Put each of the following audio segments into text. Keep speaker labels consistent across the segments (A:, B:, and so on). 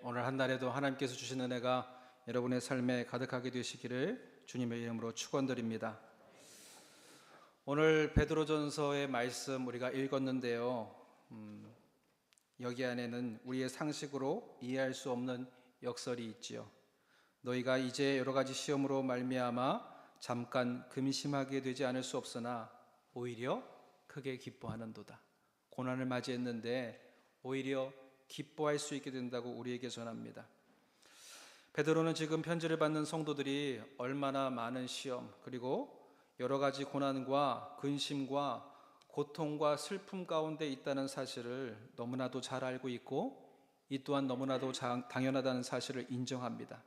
A: 오늘 한 날에도 하나님께서 주신 은혜가 여러분의 삶에 가득하게 되시기를 주님의 이름으로 축원드립니다. 오늘 베드로전서의 말씀 우리가 읽었는데요. 여기 안에는 우리의 상식으로 이해할 수 없는 역설이 있지요. 너희가 이제 여러 가지 시험으로 말미암아 잠깐 근심하게 되지 않을 수 없으나 오히려 크게 기뻐하는도다. 고난을 맞이했는데 오히려 기뻐할 수 있게 된다고 우리에게 전합니다. 베드로는 지금 편지를 받는 성도들이 얼마나 많은 시험 그리고 여러 가지 고난과 근심과 고통과 슬픔 가운데 있다는 사실을 너무나도 잘 알고 있고 이 또한 너무나도 당연하다는 사실을 인정합니다.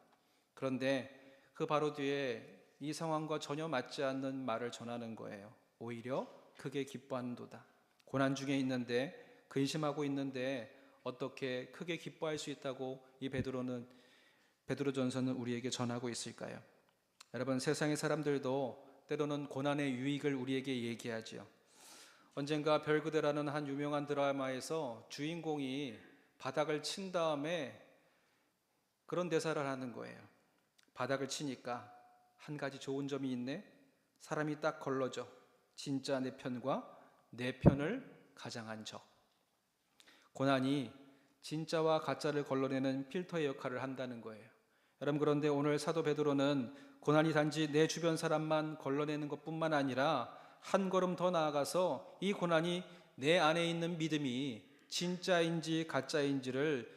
A: 그런데 그 바로 뒤에 이 상황과 전혀 맞지 않는 말을 전하는 거예요. 오히려 크게 기뻐하는도다. 고난 중에 있는데 근심하고 있는데 어떻게 크게 기뻐할 수 있다고 이 베드로전서는 우리에게 전하고 있을까요? 여러분, 세상의 사람들도 때로는 고난의 유익을 우리에게 얘기하지요. 언젠가 별그대라는 한 유명한 드라마에서 주인공이 바닥을 친 다음에 그런 대사를 하는 거예요. 바닥을 치니까 한 가지 좋은 점이 있네. 사람이 딱 걸러져. 진짜 내 편과 내 편을 가장한 적. 고난이 진짜와 가짜를 걸러내는 필터의 역할을 한다는 거예요. 여러분, 그런데 오늘 사도 베드로는 고난이 단지 내 주변 사람만 걸러내는 것뿐만 아니라 한 걸음 더 나아가서 이 고난이 내 안에 있는 믿음이 진짜인지 가짜인지를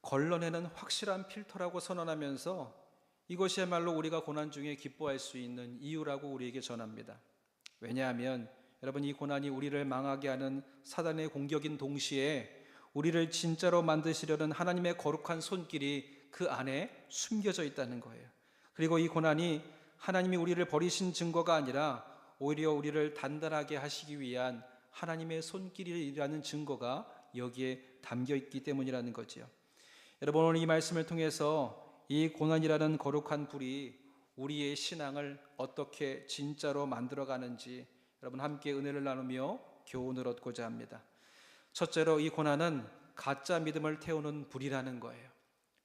A: 걸러내는 확실한 필터라고 선언하면서 이것이야말로 우리가 고난 중에 기뻐할 수 있는 이유라고 우리에게 전합니다. 왜냐하면 여러분, 이 고난이 우리를 망하게 하는 사단의 공격인 동시에 우리를 진짜로 만드시려는 하나님의 거룩한 손길이 그 안에 숨겨져 있다는 거예요. 그리고 이 고난이 하나님이 우리를 버리신 증거가 아니라 오히려 우리를 단단하게 하시기 위한 하나님의 손길이라는 증거가 여기에 담겨 있기 때문이라는 거지요. 여러분, 오늘 이 말씀을 통해서 이 고난이라는 거룩한 불이 우리의 신앙을 어떻게 진짜로 만들어가는지 여러분 함께 은혜를 나누며 교훈을 얻고자 합니다. 첫째로 이 고난은 가짜 믿음을 태우는 불이라는 거예요.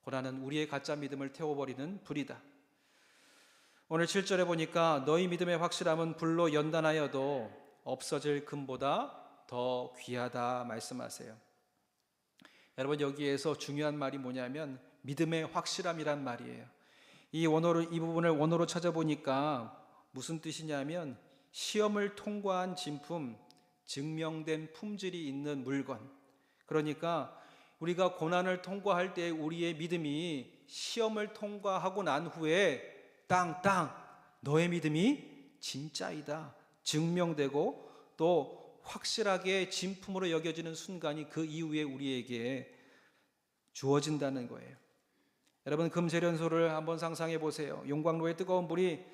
A: 고난은 우리의 가짜 믿음을 태워버리는 불이다. 오늘 7절에 보니까 너희 믿음의 확실함은 불로 연단하여도 없어질 금보다 더 귀하다 말씀하세요. 여러분, 여기에서 중요한 말이 뭐냐면 믿음의 확실함이란 말이에요. 이 부분을 원어로 찾아보니까 무슨 뜻이냐면 시험을 통과한 진품, 증명된 품질이 있는 물건. 그러니까 우리가 고난을 통과할 때 우리의 믿음이 시험을 통과하고 난 후에 땅땅 너의 믿음이 진짜이다 증명되고 또 확실하게 진품으로 여겨지는 순간이 그 이후에 우리에게 주어진다는 거예요. 여러분, 금재련소를 한번 상상해 보세요. 용광로의 뜨거운 불이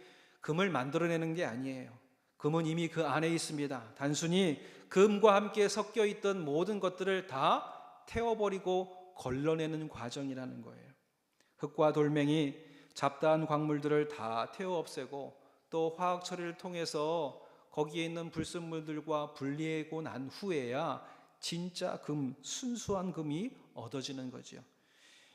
A: 금을 만들어내는 게 아니에요. 금은 이미 그 안에 있습니다. 단순히 금과 함께 섞여 있던 모든 것들을 다 태워버리고 걸러내는 과정이라는 거예요. 흙과 돌멩이, 잡다한 광물들을 다 태워 없애고 또 화학 처리를 통해서 거기에 있는 불순물들과 분리하고 난 후에야 진짜 금, 순수한 금이 얻어지는 거죠.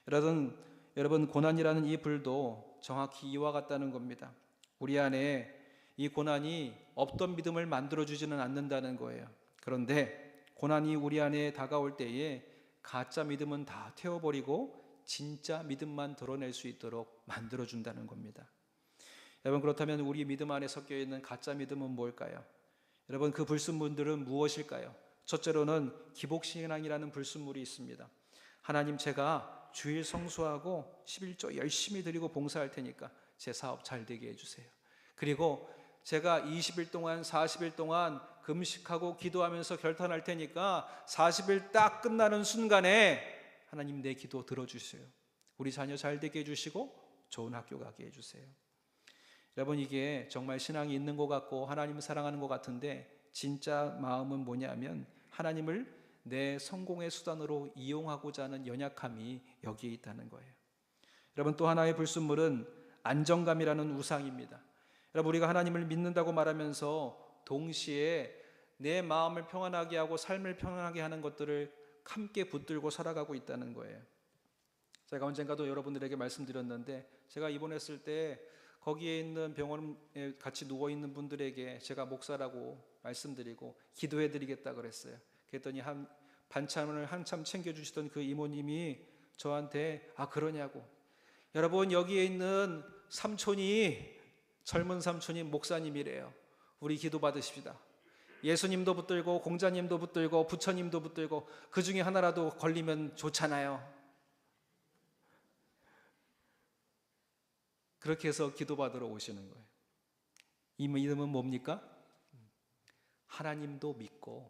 A: 여러분, 고난이라는 이 불도 정확히 이와 같다는 겁니다. 우리 안에 이 고난이 없던 믿음을 만들어주지는 않는다는 거예요. 그런데 고난이 우리 안에 다가올 때에 가짜 믿음은 다 태워버리고 진짜 믿음만 드러낼 수 있도록 만들어준다는 겁니다. 여러분, 그렇다면 우리 믿음 안에 섞여 있는 가짜 믿음은 뭘까요? 여러분, 그 불순물들은 무엇일까요? 첫째로는 기복신앙이라는 불순물이 있습니다. 하나님, 제가 주일 성수하고 11조 열심히 드리고 봉사할 테니까 제 사업 잘 되게 해주세요. 그리고 제가 20일 동안 40일 동안 금식하고 기도하면서 결단할 테니까 40일 딱 끝나는 순간에 하나님 내 기도 들어주세요. 우리 자녀 잘 되게 해주시고 좋은 학교 가게 해주세요. 여러분, 이게 정말 신앙이 있는 것 같고 하나님을 사랑하는 것 같은데 진짜 마음은 뭐냐면 하나님을 내 성공의 수단으로 이용하고자 하는 연약함이 여기에 있다는 거예요. 여러분, 또 하나의 불순물은 안정감이라는 우상입니다. 여러분, 우리가 하나님을 믿는다고 말하면서 동시에 내 마음을 평안하게 하고 삶을 평안하게 하는 것들을 함께 붙들고 살아가고 있다는 거예요. 제가 언젠가도 여러분들에게 말씀드렸는데, 제가 입원했을 때 거기에 있는 병원에 같이 누워있는 분들에게 제가 목사라고 말씀드리고 기도해 드리겠다 그랬어요. 그랬더니 반찬을 한참 챙겨주시던 그 이모님이 저한테 그러냐고. 여러분, 여기에 있는 젊은 삼촌이 목사님이래요. 우리 기도 받으십시다. 예수님도 붙들고 공자님도 붙들고 부처님도 붙들고 그 중에 하나라도 걸리면 좋잖아요. 그렇게 해서 기도받으러 오시는 거예요. 이 믿음은 뭡니까? 하나님도 믿고예요.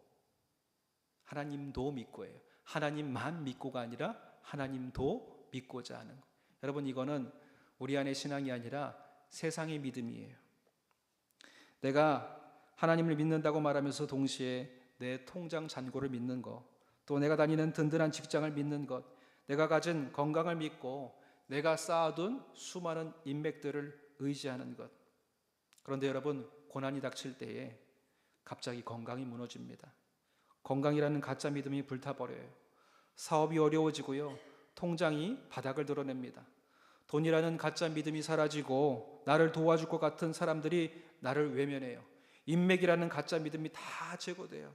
A: 하나님만 믿고가 아니라 하나님도 믿고자 하는 거. 여러분, 이거는 우리 안의 신앙이 아니라 세상의 믿음이에요. 내가 하나님을 믿는다고 말하면서 동시에 내 통장 잔고를 믿는 것, 또 내가 다니는 든든한 직장을 믿는 것, 내가 가진 건강을 믿고 내가 쌓아둔 수많은 인맥들을 의지하는 것. 그런데 여러분, 고난이 닥칠 때에 갑자기 건강이 무너집니다. 건강이라는 가짜 믿음이 불타버려요. 사업이 어려워지고요, 통장이 바닥을 드러냅니다. 돈이라는 가짜 믿음이 사라지고 나를 도와줄 것 같은 사람들이 나를 외면해요. 인맥이라는 가짜 믿음이 다 제거돼요.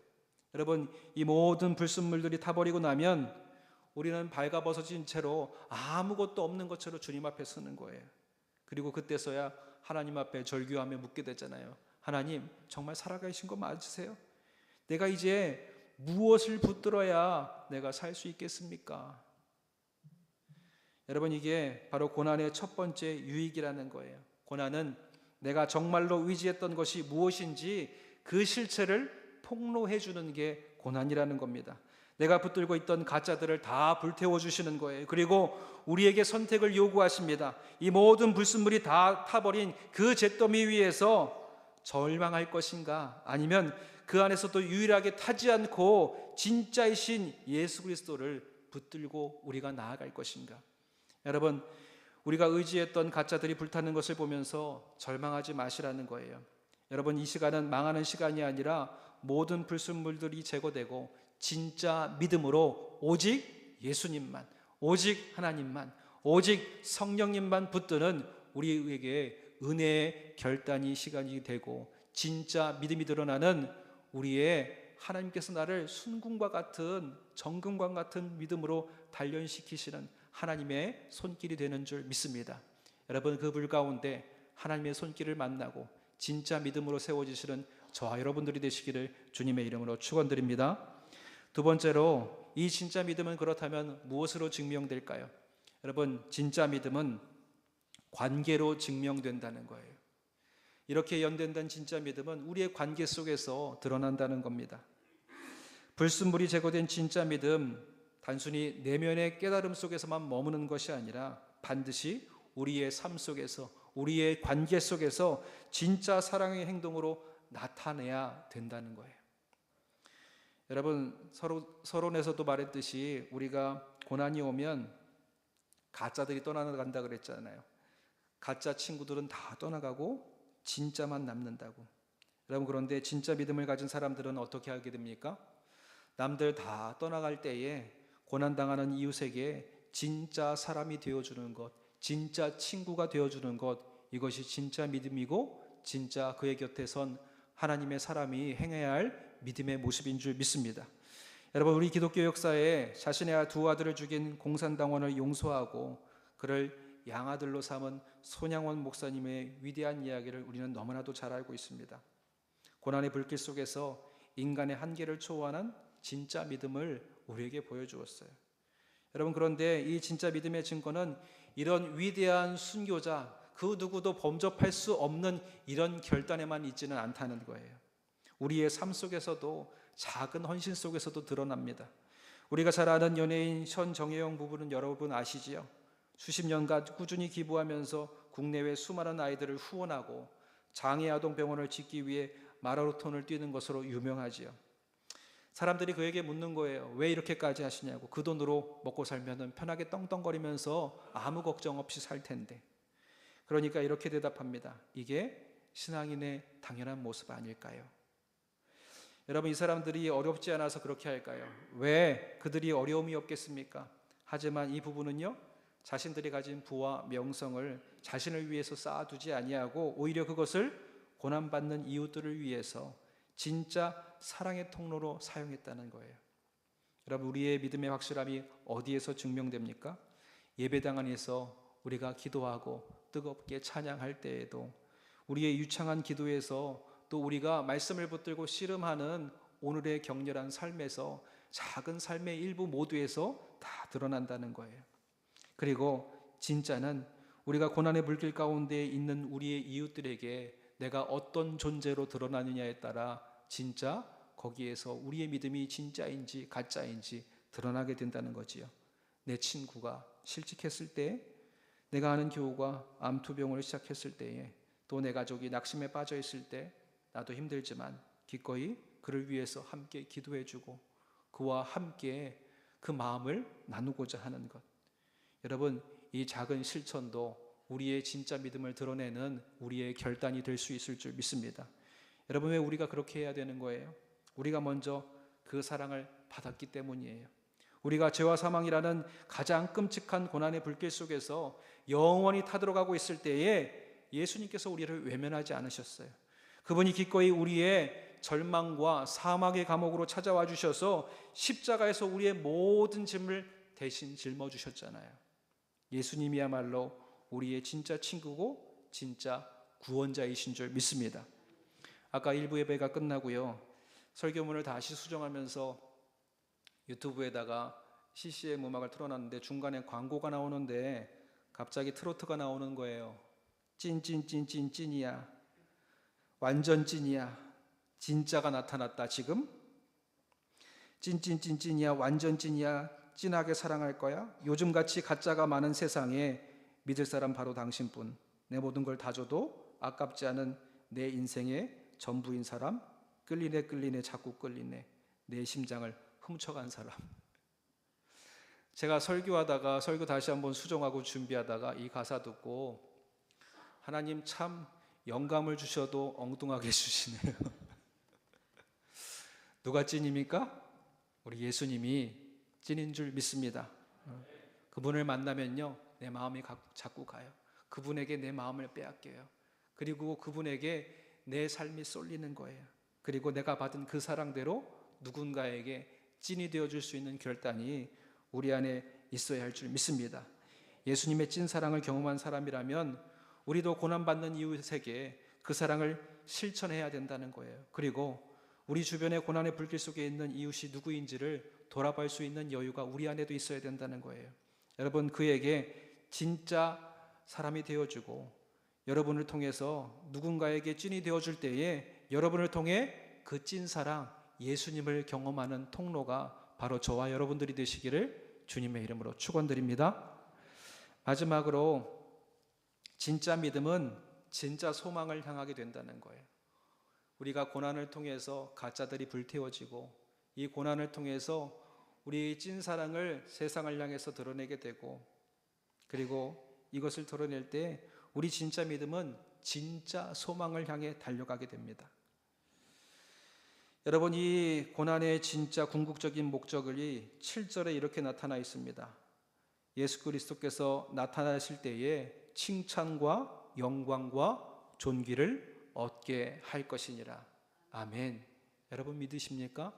A: 여러분, 이 모든 불순물들이 타버리고 나면 우리는 발가벗어진 채로 아무것도 없는 것처럼 주님 앞에 서는 거예요. 그리고 그때서야 하나님 앞에 절규하며 묻게 되잖아요. 하나님, 정말 살아계신 거 맞으세요? 내가 이제 무엇을 붙들어야 내가 살 수 있겠습니까? 여러분, 이게 바로 고난의 첫 번째 유익이라는 거예요. 고난은 내가 정말로 의지했던 것이 무엇인지 그 실체를 폭로해 주는 게 고난이라는 겁니다. 내가 붙들고 있던 가짜들을 다 불태워 주시는 거예요. 그리고 우리에게 선택을 요구하십니다. 이 모든 불순물이 다 타버린 그 잿더미 위에서 절망할 것인가, 아니면 그 안에서도 유일하게 타지 않고 진짜이신 예수 그리스도를 붙들고 우리가 나아갈 것인가. 여러분, 우리가 의지했던 가짜들이 불타는 것을 보면서 절망하지 마시라는 거예요. 여러분, 이 시간은 망하는 시간이 아니라 모든 불순물들이 제거되고 진짜 믿음으로 오직 예수님만, 오직 하나님만, 오직 성령님만 붙드는 우리에게 은혜의 결단이 시간이 되고, 진짜 믿음이 드러나는 우리의 하나님께서 나를 순금과 같은, 정금과 같은 믿음으로 단련시키시는 하나님의 손길이 되는 줄 믿습니다. 여러분, 그 불 가운데 하나님의 손길을 만나고 진짜 믿음으로 세워지시는 저와 여러분들이 되시기를 주님의 이름으로 축원드립니다. 두 번째로, 이 진짜 믿음은 그렇다면 무엇으로 증명될까요? 여러분, 진짜 믿음은 관계로 증명된다는 거예요. 이렇게 연된된 진짜 믿음은 우리의 관계 속에서 드러난다는 겁니다. 불순물이 제거된 진짜 믿음, 단순히 내면의 깨달음 속에서만 머무는 것이 아니라 반드시 우리의 삶 속에서, 우리의 관계 속에서 진짜 사랑의 행동으로 나타내야 된다는 거예요. 여러분, 서론에서도 말했듯이 우리가 고난이 오면 가짜들이 떠나간다 그랬잖아요. 가짜 친구들은 다 떠나가고 진짜만 남는다고. 여러분, 그런데 진짜 믿음을 가진 사람들은 어떻게 하게 됩니까? 남들 다 떠나갈 때에 고난당하는 이웃에게 진짜 사람이 되어주는 것, 진짜 친구가 되어주는 것, 이것이 진짜 믿음이고 진짜 그의 곁에 선 하나님의 사람이 행해야 할 믿음의 모습인 줄 믿습니다. 여러분, 우리 기독교 역사에 자신의 두 아들을 죽인 공산당원을 용서하고 그를 양아들로 삼은 손양원 목사님의 위대한 이야기를 우리는 너무나도 잘 알고 있습니다. 고난의 불길 속에서 인간의 한계를 초월하는 진짜 믿음을 우리에게 보여주었어요. 여러분, 그런데 이 진짜 믿음의 증거는 이런 위대한 순교자, 그 누구도 범접할 수 없는 이런 결단에만 있지는 않다는 거예요. 우리의 삶 속에서도, 작은 헌신 속에서도 드러납니다. 우리가 잘 아는 연예인 현정혜영 부부는 여러분 아시지요? 수십 년간 꾸준히 기부하면서 국내외 수많은 아이들을 후원하고 장애아동병원을 짓기 위해 마라톤을 뛰는 것으로 유명하지요. 사람들이 그에게 묻는 거예요. 왜 이렇게까지 하시냐고. 그 돈으로 먹고 살면 편하게 떵떵거리면서 아무 걱정 없이 살 텐데. 그러니까 이렇게 대답합니다. 이게 신앙인의 당연한 모습 아닐까요? 여러분, 이 사람들이 어렵지 않아서 그렇게 할까요? 왜 그들이 어려움이 없겠습니까? 하지만 이 부부는요, 자신들이 가진 부와 명성을 자신을 위해서 쌓아두지 아니하고 오히려 그것을 고난받는 이웃들을 위해서 진짜 사랑의 통로로 사용했다는 거예요. 여러분, 우리의 믿음의 확실함이 어디에서 증명됩니까? 예배당 안에서 우리가 기도하고 뜨겁게 찬양할 때에도, 우리의 유창한 기도에서, 또 우리가 말씀을 붙들고 씨름하는 오늘의 격렬한 삶에서, 작은 삶의 일부 모두에서 다 드러난다는 거예요. 그리고 진짜는 우리가 고난의 불길 가운데 있는 우리의 이웃들에게 내가 어떤 존재로 드러나느냐에 따라 진짜 거기에서 우리의 믿음이 진짜인지 가짜인지 드러나게 된다는 거지요. 내 친구가 실직했을 때, 내가 아는 교우가 암투병을 시작했을 때에, 또 내 가족이 낙심에 빠져 있을 때 나도 힘들지만 기꺼이 그를 위해서 함께 기도해주고 그와 함께 그 마음을 나누고자 하는 것. 여러분, 이 작은 실천도 우리의 진짜 믿음을 드러내는 우리의 결단이 될 수 있을 줄 믿습니다. 여러분, 왜 우리가 그렇게 해야 되는 거예요? 우리가 먼저 그 사랑을 받았기 때문이에요. 우리가 죄와 사망이라는 가장 끔찍한 고난의 불길 속에서 영원히 타들어가고 있을 때에 예수님께서 우리를 외면하지 않으셨어요. 그분이 기꺼이 우리의 절망과 사망의 감옥으로 찾아와 주셔서 십자가에서 우리의 모든 짐을 대신 짊어주셨잖아요. 예수님이야말로 우리의 진짜 친구고 진짜 구원자이신 줄 믿습니다. 아까 일부 예배가 끝나고요, 설교문을 다시 수정하면서 유튜브에다가 CCM 음악을 틀어놨는데 중간에 광고가 나오는데 갑자기 트로트가 나오는 거예요. 찐이야, 완전 찐이야, 진짜가 나타났다. 지금 찐이야, 완전 찐이야, 찐하게 사랑할 거야. 요즘같이 가짜가 많은 세상에 믿을 사람 바로 당신뿐. 내 모든 걸 다 줘도 아깝지 않은 내 인생의 전부인 사람. 끌리네 자꾸 끌리네, 내 심장을 훔쳐간 사람. 제가 설교하다가 설교 다시 한번 수정하고 준비하다가 이 가사 듣고 하나님 참 영감을 주셔도 엉뚱하게 주시네요. 누가 찐입니까? 우리 예수님이 찐인 줄 믿습니다. 그분을 만나면요, 내 마음이 자꾸 가요. 그분에게 내 마음을 빼앗겨요. 그리고 그분에게 내 삶이 쏠리는 거예요. 그리고 내가 받은 그 사랑대로 누군가에게 찐이 되어줄 수 있는 결단이 우리 안에 있어야 할 줄 믿습니다. 예수님의 찐 사랑을 경험한 사람이라면 우리도 고난받는 이웃에게 그 사랑을 실천해야 된다는 거예요. 그리고 우리 주변의 고난의 불길 속에 있는 이웃이 누구인지를 돌아볼 수 있는 여유가 우리 안에도 있어야 된다는 거예요. 여러분, 그에게 진짜 사람이 되어주고 여러분을 통해서 누군가에게 찐이 되어줄 때에 여러분을 통해 그 찐 사랑, 예수님을 경험하는 통로가 바로 저와 여러분들이 되시기를 주님의 이름으로 축원드립니다. 마지막으로 진짜 믿음은 진짜 소망을 향하게 된다는 거예요. 우리가 고난을 통해서 가짜들이 불태워지고 이 고난을 통해서 우리의 찐 사랑을 세상을 향해서 드러내게 되고, 그리고 이것을 드러낼 때 우리 진짜 믿음은 진짜 소망을 향해 달려가게 됩니다. 여러분, 이 고난의 진짜 궁극적인 목적이 7절에 이렇게 나타나 있습니다. 예수 그리스도께서 나타나실 때에 칭찬과 영광과 존귀를 얻게 할 것이니라. 아멘. 여러분 믿으십니까?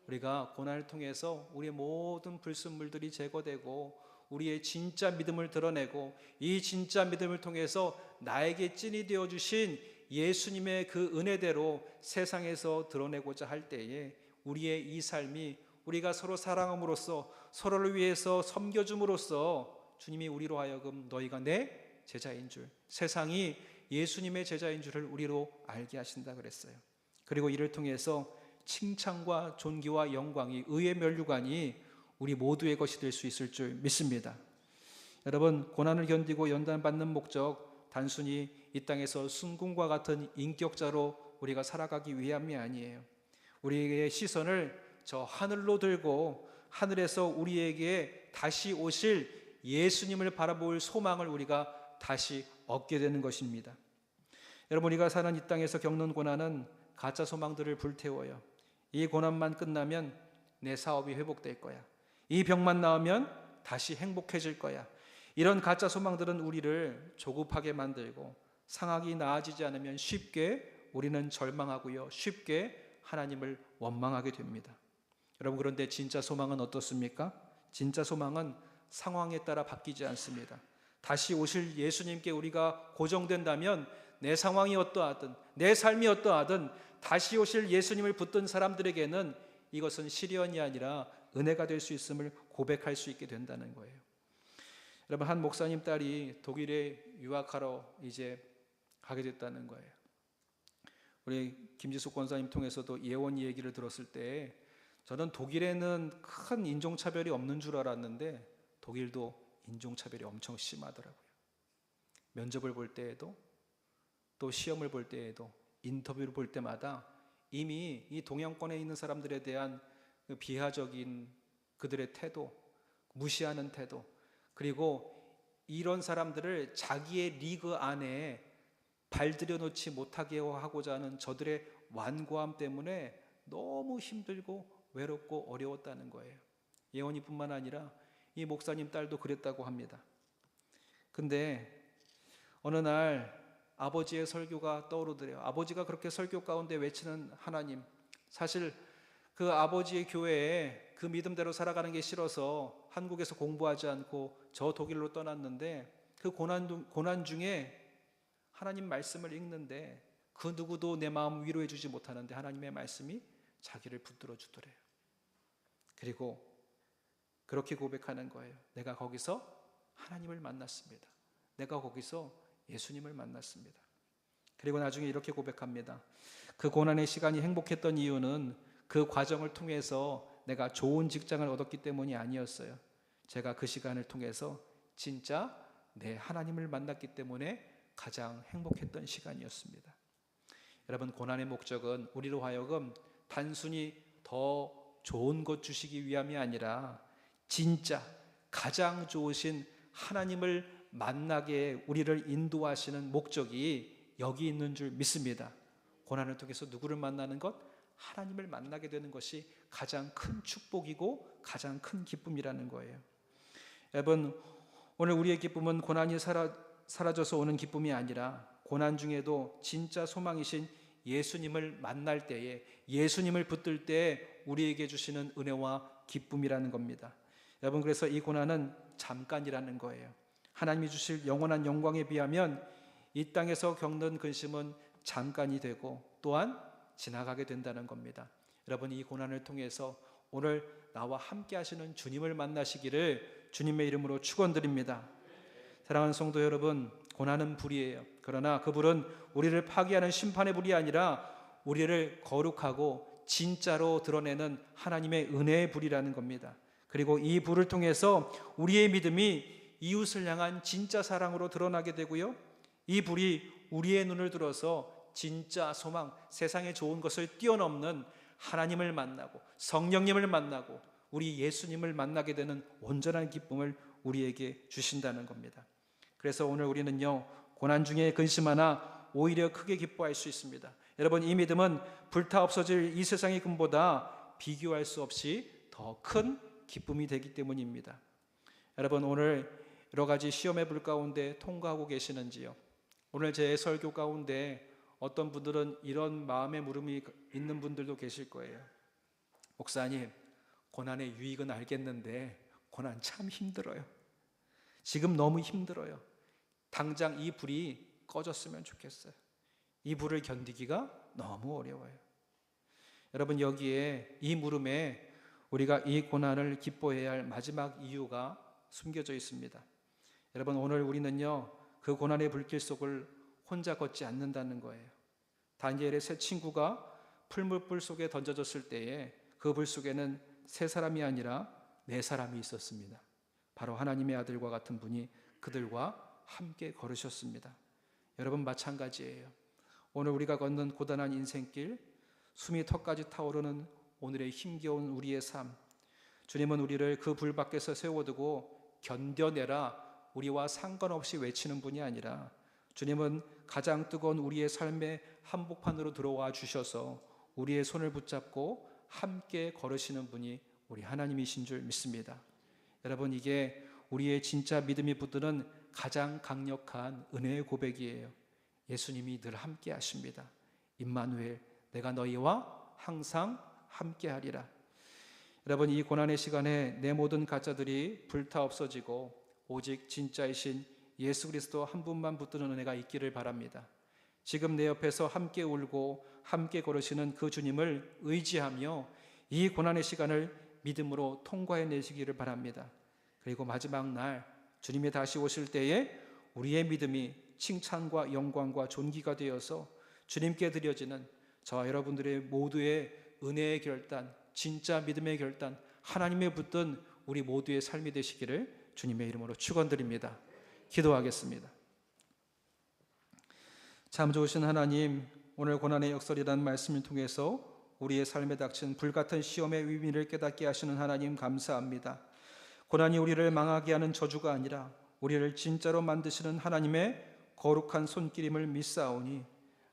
A: 우리가 고난을 통해서 우리의 모든 불순물들이 제거되고 우리의 진짜 믿음을 드러내고 이 진짜 믿음을 통해서 나에게 찐이 되어주신 예수님의 그 은혜대로 세상에서 드러내고자 할 때에 우리의 이 삶이, 우리가 서로 사랑함으로써 서로를 위해서 섬겨줌으로써 주님이 우리로 하여금 너희가 내 제자인 줄, 세상이 예수님의 제자인 줄을 우리로 알게 하신다 그랬어요. 그리고 이를 통해서 칭찬과 존귀와 영광이, 의의 면류관이 우리 모두의 것이 될 수 있을 줄 믿습니다. 여러분, 고난을 견디고 연단받는 목적, 단순히 이 땅에서 순금과 같은 인격자로 우리가 살아가기 위함이 아니에요. 우리의 시선을 저 하늘로 들고 하늘에서 우리에게 다시 오실 예수님을 바라볼 소망을 우리가 다시 얻게 되는 것입니다. 여러분, 우리가 사는 이 땅에서 겪는 고난은 가짜 소망들을 불태워요. 이 고난만 끝나면 내 사업이 회복될 거야. 이 병만 나으면 다시 행복해질 거야. 이런 가짜 소망들은 우리를 조급하게 만들고 상황이 나아지지 않으면 쉽게 우리는 절망하고요, 쉽게 하나님을 원망하게 됩니다. 여러분, 그런데 진짜 소망은 어떻습니까? 진짜 소망은 상황에 따라 바뀌지 않습니다. 다시 오실 예수님께 우리가 고정된다면 내 상황이 어떠하든 내 삶이 어떠하든 다시 오실 예수님을 붙든 사람들에게는 이것은 시련이 아니라 은혜가 될 수 있음을 고백할 수 있게 된다는 거예요. 여러분, 한 목사님 딸이 독일에 유학하러 이제 가게 됐다는 거예요. 우리 김지숙 권사님 통해서도 예원 얘기를 들었을 때 저는 독일에는 큰 인종차별이 없는 줄 알았는데 독일도 인종차별이 엄청 심하더라고요. 면접을 볼 때에도 또 시험을 볼 때에도 인터뷰를 볼 때마다 이미 이 동양권에 있는 사람들에 대한 비하적인 그들의 태도, 무시하는 태도, 그리고 이런 사람들을 자기의 리그 안에 발들여 놓지 못하게 하고자 하는 저들의 완고함 때문에 너무 힘들고 외롭고 어려웠다는 거예요. 예원이뿐만 아니라 이 목사님 딸도 그랬다고 합니다. 근데 어느 날 아버지의 설교가 떠오르더래요. 아버지가 그렇게 설교 가운데 외치는 하나님, 사실 그 아버지의 교회에 그 믿음대로 살아가는 게 싫어서 한국에서 공부하지 않고 저 독일로 떠났는데 그 고난 중에 하나님 말씀을 읽는데 그 누구도 내 마음 위로해 주지 못하는데 하나님의 말씀이 자기를 붙들어 주더래요. 그리고 그렇게 고백하는 거예요. 내가 거기서 하나님을 만났습니다. 내가 거기서 예수님을 만났습니다. 그리고 나중에 이렇게 고백합니다. 그 고난의 시간이 행복했던 이유는 그 과정을 통해서 내가 좋은 직장을 얻었기 때문이 아니었어요. 제가 그 시간을 통해서 진짜 내 하나님을 만났기 때문에 가장 행복했던 시간이었습니다. 여러분, 고난의 목적은 우리로 하여금 단순히 더 좋은 것 주시기 위함이 아니라 진짜 가장 좋으신 하나님을 만나게 우리를 인도하시는 목적이 여기 있는 줄 믿습니다. 고난을 통해서 누구를 만나는 것? 하나님을 만나게 되는 것이 가장 큰 축복이고 가장 큰 기쁨이라는 거예요. 여러분, 오늘 우리의 기쁨은 고난이 사라져서 오는 기쁨이 아니라 고난 중에도 진짜 소망이신 예수님을 만날 때에, 예수님을 붙들 때에 우리에게 주시는 은혜와 기쁨이라는 겁니다. 여러분, 그래서 이 고난은 잠깐이라는 거예요. 하나님이 주실 영원한 영광에 비하면 이 땅에서 겪는 근심은 잠깐이 되고 또한 지나가게 된다는 겁니다. 여러분, 이 고난을 통해서 오늘 나와 함께 하시는 주님을 만나시기를 주님의 이름으로 축원드립니다. 사랑하는 성도 여러분, 고난은 불이에요. 그러나 그 불은 우리를 파괴하는 심판의 불이 아니라 우리를 거룩하고 진짜로 드러내는 하나님의 은혜의 불이라는 겁니다. 그리고 이 불을 통해서 우리의 믿음이 이웃을 향한 진짜 사랑으로 드러나게 되고요, 이 불이 우리의 눈을 들어서 진짜 소망, 세상에 좋은 것을 뛰어넘는 하나님을 만나고 성령님을 만나고 우리 예수님을 만나게 되는 온전한 기쁨을 우리에게 주신다는 겁니다. 그래서 오늘 우리는요, 고난 중에 근심하나 오히려 크게 기뻐할 수 있습니다. 여러분, 이 믿음은 불타 없어질 이 세상의 금보다 비교할 수 없이 더 큰 기쁨이 되기 때문입니다. 여러분, 오늘 여러 가지 시험의 불 가운데 통과하고 계시는지요? 오늘 제 설교 가운데 어떤 분들은 이런 마음의 물음이 있는 분들도 계실 거예요. 목사님, 고난의 유익은 알겠는데 고난 참 힘들어요. 지금 너무 힘들어요. 당장 이 불이 꺼졌으면 좋겠어요. 이 불을 견디기가 너무 어려워요. 여러분, 여기에 이 물음에 우리가 이 고난을 기뻐해야 할 마지막 이유가 숨겨져 있습니다. 여러분, 오늘 우리는요, 그 고난의 불길 속을 혼자 걷지 않는다는 거예요. 다니엘의 세 친구가 풀무불 속에 던져졌을 때에 그 불 속에는 세 사람이 아니라 네 사람이 있었습니다. 바로 하나님의 아들과 같은 분이 그들과 함께 걸으셨습니다. 여러분, 마찬가지예요. 오늘 우리가 걷는 고단한 인생길, 숨이 턱까지 타오르는 오늘의 힘겨운 우리의 삶, 주님은 우리를 그 불 밖에서 세워두고 견뎌내라 우리와 상관없이 외치는 분이 아니라 주님은 가장 뜨거운 우리의 삶의 한복판으로 들어와 주셔서 우리의 손을 붙잡고 함께 걸으시는 분이 우리 하나님이신 줄 믿습니다. 여러분, 이게 우리의 진짜 믿음이 붙드는 가장 강력한 은혜의 고백이에요. 예수님이 늘 함께 하십니다. 임마누엘, 내가 너희와 항상 함께 하리라. 여러분, 이 고난의 시간에 내 모든 가짜들이 불타 없어지고 오직 진짜이신 예수 그리스도 한 분만 붙드는 은혜가 있기를 바랍니다. 지금 내 옆에서 함께 울고 함께 걸으시는 그 주님을 의지하며 이 고난의 시간을 믿음으로 통과해내시기를 바랍니다. 그리고 마지막 날 주님이 다시 오실 때에 우리의 믿음이 칭찬과 영광과 존귀가 되어서 주님께 드려지는 저와 여러분들의 모두의 은혜의 결단, 진짜 믿음의 결단, 하나님의 붙든 우리 모두의 삶이 되시기를 주님의 이름으로 축원드립니다. 기도하겠습니다. 참 좋으신 하나님, 오늘 고난의 역설이라는 말씀을 통해서 우리의 삶에 닥친 불같은 시험의 의미를 깨닫게 하시는 하나님 감사합니다. 고난이 우리를 망하게 하는 저주가 아니라 우리를 진짜로 만드시는 하나님의 거룩한 손길임을 믿사오니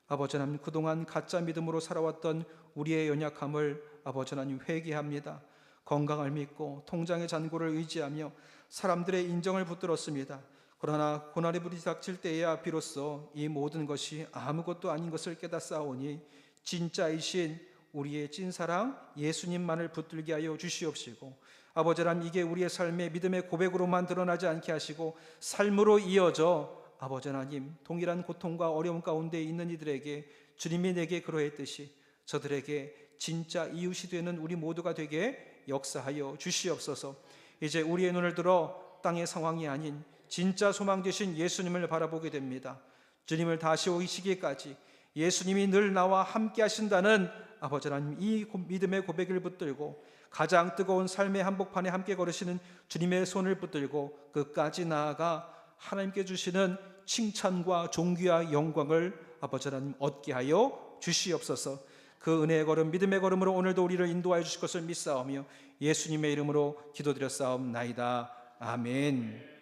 A: 아버지 하나님, 그동안 가짜 믿음으로 살아왔던 우리의 연약함을 아버지 하나님 회개합니다. 건강을 믿고 통장의 잔고를 의지하며 사람들의 인정을 붙들었습니다. 그러나 고난이 부딪힐 때에야 비로소 이 모든 것이 아무것도 아닌 것을 깨닫사오니 진짜이신 우리의 찐사랑 예수님만을 붙들게 하여 주시옵시고, 아버지 하나님, 이게 우리의 삶의 믿음의 고백으로만 드러나지 않게 하시고 삶으로 이어져 아버지 하나님, 동일한 고통과 어려움 가운데 있는 이들에게 주님이 내게 그러했듯이 저들에게 진짜 이웃이 되는 우리 모두가 되게 역사하여 주시옵소서. 이제 우리의 눈을 들어 땅의 상황이 아닌 진짜 소망 되신 예수님을 바라보게 됩니다. 주님을 다시 오시기까지 예수님이 늘 나와 함께 하신다는 아버지 하나님, 이 믿음의 고백을 붙들고 가장 뜨거운 삶의 한복판에 함께 걸으시는 주님의 손을 붙들고 끝까지 나아가 하나님께 주시는 칭찬과 존귀와 영광을 아버지 하나님 얻게 하여 주시옵소서. 그 은혜의 걸음, 믿음의 걸음으로 오늘도 우리를 인도하여 주실 것을 믿사오며 예수님의 이름으로 기도드렸사옵나이다. 아멘.